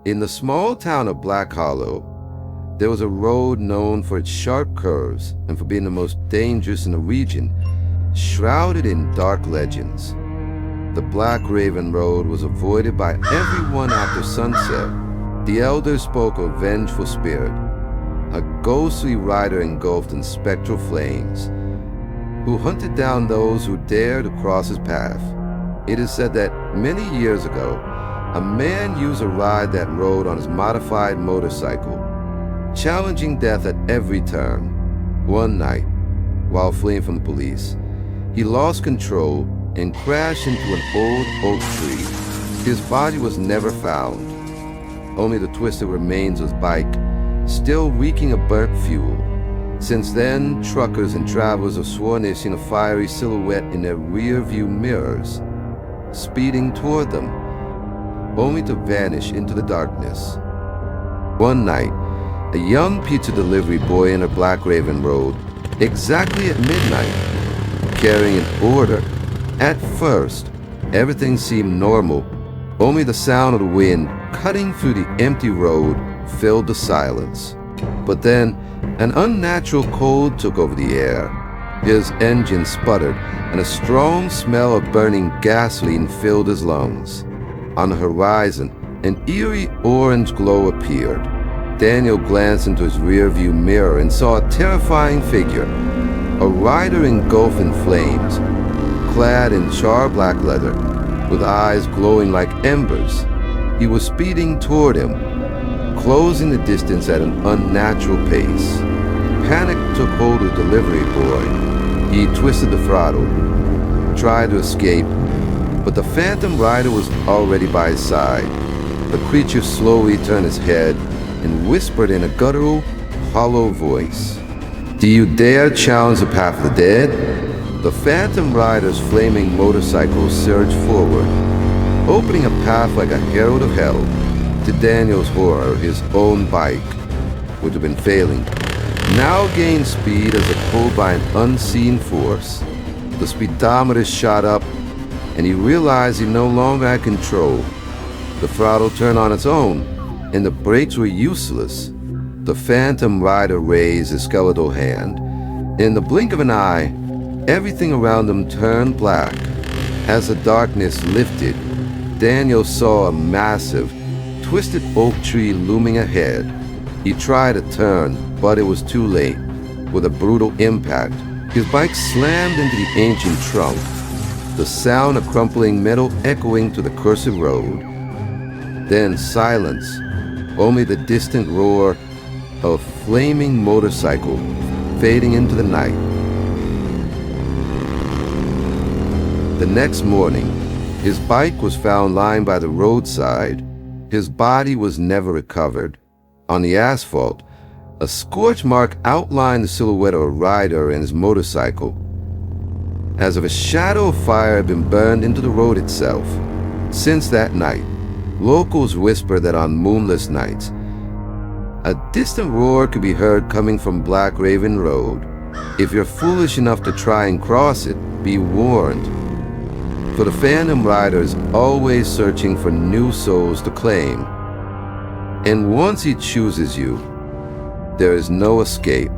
In the small town of Black Hollow, there was a road known for its sharp curves and for being the most dangerous in the region, shrouded in dark legends. The Black Raven Road was avoided by everyone after sunset. The elders spoke of vengeful spirit, a ghostly rider engulfed in spectral flames, who hunted down those who dared to cross his path. It is said that many years ago, a man used to ride that road on his modified motorcycle, challenging death at every turn. One night, while fleeing from the police, he lost control and crashed into an old oak tree. His body was never found, only the twisted remains of his bike, still reeking of burnt fuel. Since then, truckers and travelers have sworn they've seen a fiery silhouette in their rear-view mirrors, speeding toward them, only to vanish into the darkness. One night, a young pizza delivery boy entered Black Raven Road exactly at midnight, carrying an order. At first, everything seemed normal. Only the sound of the wind cutting through the empty road filled the silence. But then, an unnatural cold took over the air. His engine sputtered, and a strong smell of burning gasoline filled his lungs. On the horizon, an eerie orange glow appeared. Daniel glanced into his rearview mirror and saw a terrifying figure, a rider engulfed in flames, clad in char black leather, with eyes glowing like embers. He was speeding toward him, closing the distance at an unnatural pace. Panic took hold of the delivery boy. He twisted the throttle, tried to escape, but the phantom rider was already by his side. The creature slowly turned his head and whispered in a guttural, hollow voice, "Do you dare challenge the path of the dead?" The phantom rider's flaming motorcycle surged forward, opening a path like a herald of hell. To Daniel's horror, his own bike, which had been failing, now gained speed as if pulled by an unseen force. The speedometer shot up, and he realized he no longer had control. The throttle turned on its own, and the brakes were useless. The phantom rider raised his skeletal hand. In the blink of an eye, everything around him turned black. As the darkness lifted, Daniel saw a massive, twisted oak tree looming ahead. He tried to turn, but it was too late. With a brutal impact, his bike slammed into the ancient trunk, the sound of crumpling metal echoing to the cursed road. Then silence, only the distant roar of a flaming motorcycle fading into the night. The next morning, his bike was found lying by the roadside. His body was never recovered. On the asphalt, a scorch mark outlined the silhouette of a rider and his motorcycle, as if a shadow of fire had been burned into the road itself. Since that night, locals whisper that on moonless nights, a distant roar could be heard coming from Black Raven Road. If you're foolish enough to try and cross it, be warned. For the phantom rider is always searching for new souls to claim. And once he chooses you, there is no escape.